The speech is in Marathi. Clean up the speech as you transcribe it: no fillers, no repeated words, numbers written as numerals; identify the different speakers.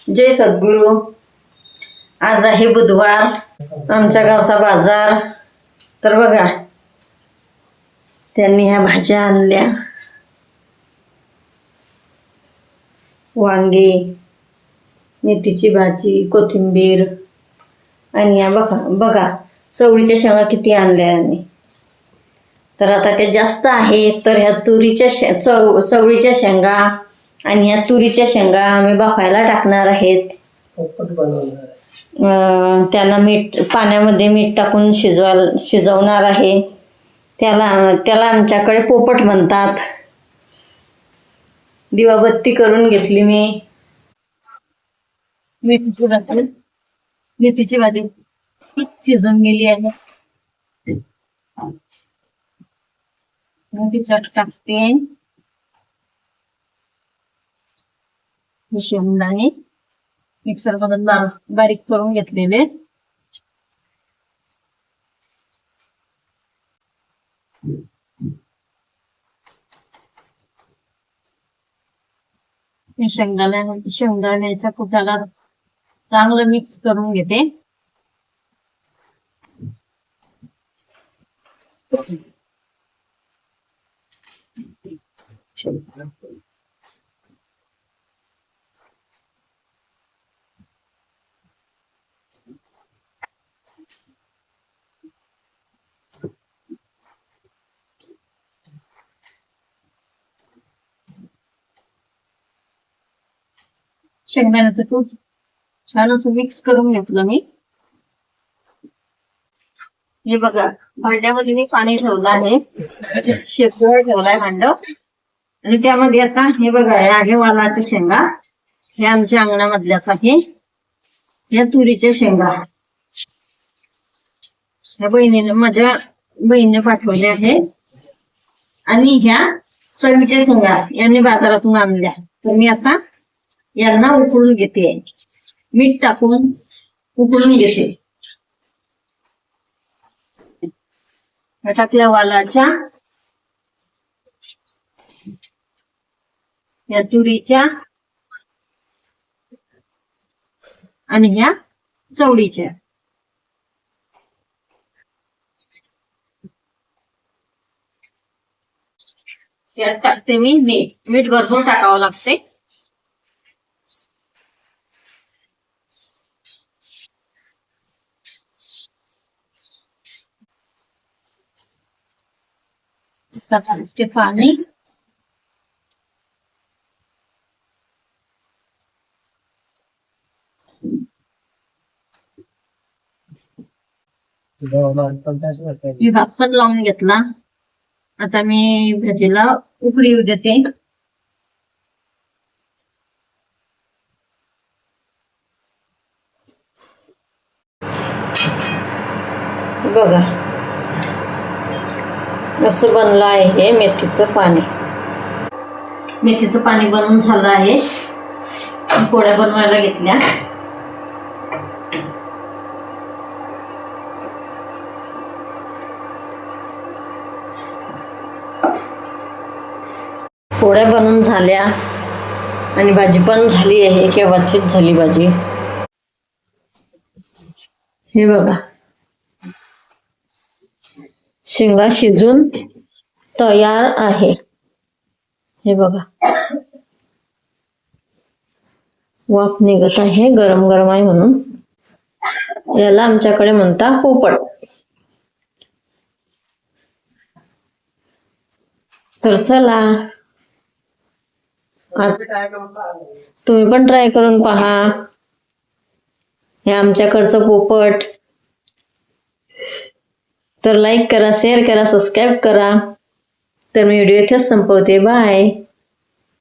Speaker 1: जय सद्गुरू. आज आहे बुधवार. आमच्या गावचा बाजार. तर बघा, त्यांनी ह्या भाज्या आणल्या. वांगी, मेथीची भाजी, कोथिंबीर आणि या बघा चवळीच्या शेंगा किती आणल्या यांनी. तर आता ते जास्त आहे तर ह्या तुरीच्या चवळीच्या शेंगा आणि ह्या तुरीच्या शेंगा आम्ही बाफायला टाकणार आहेत. त्याला पाण्यामध्ये मीठ टाकून शिजवणार आहे. त्याला आमच्याकडे पोपट म्हणतात. दिवाबत्ती करून घेतली मी. मेथीची भाजी शिजून गेली आहे. तिच्यात टाकते शेंगदाणे मिक्सर मधून बारीक करून घेतलेले. शेंगदाण्याच्या कुटाला चांगलं मिक्स करून घेते. शेंगदाण्याचं कूट छान असं मिक्स करून घेतलं मी. हे बघा, भांड्यामध्ये मी पाणी ठेवलं आहे. शेकवळ ठेवलाय भांड. आणि त्यामध्ये आता हे बघा, आहे वालाच्या शेंगा. हे आमच्या अंगणामधल्याच आहे. या तुरीच्या शेंगा ह्या माझ्या बहिणीने पाठवल्या आहे. आणि ह्या चवीच्या शेंगा यांनी बाजारातून आणल्या. तर मी आता यांना उकळून घेते. मीठ टाकून उकळून घेते. टाकल्या वालाच्या, या तुरीच्या आणि ह्या चवळीच्या. त्यात टाकते मी मीठ भरपूर टाकावं लागते. टाकते पाणी. मी भापच लावून घेतला. आता मी भाजीला उकळी येऊ देते. बघा, असं बनलं आहे हे मेथीचं पाणी. मेथीचं पाणी बनवून झालं आहे. पोळ्या बनवायला घेतल्या. पोळ्या बनवून झाल्या आणि भाजी पण झाली आहे. केव्हाचीच झाली भाजी. हे बघा, शेंगा शिजून तयार आहे. हे बघा, वाफ निघत आहे. गरम गरम आहे म्हणून. याला आमच्याकडे म्हणतात पोपट. तर चला, तुम्ही पण ट्राय करून पहा. हे आमच्याकडचं पोपट. तर लाईक करा, शेअर करा, सबस्क्राईब करा. तर मी व्हिडिओ इथेच संपवते. बाय.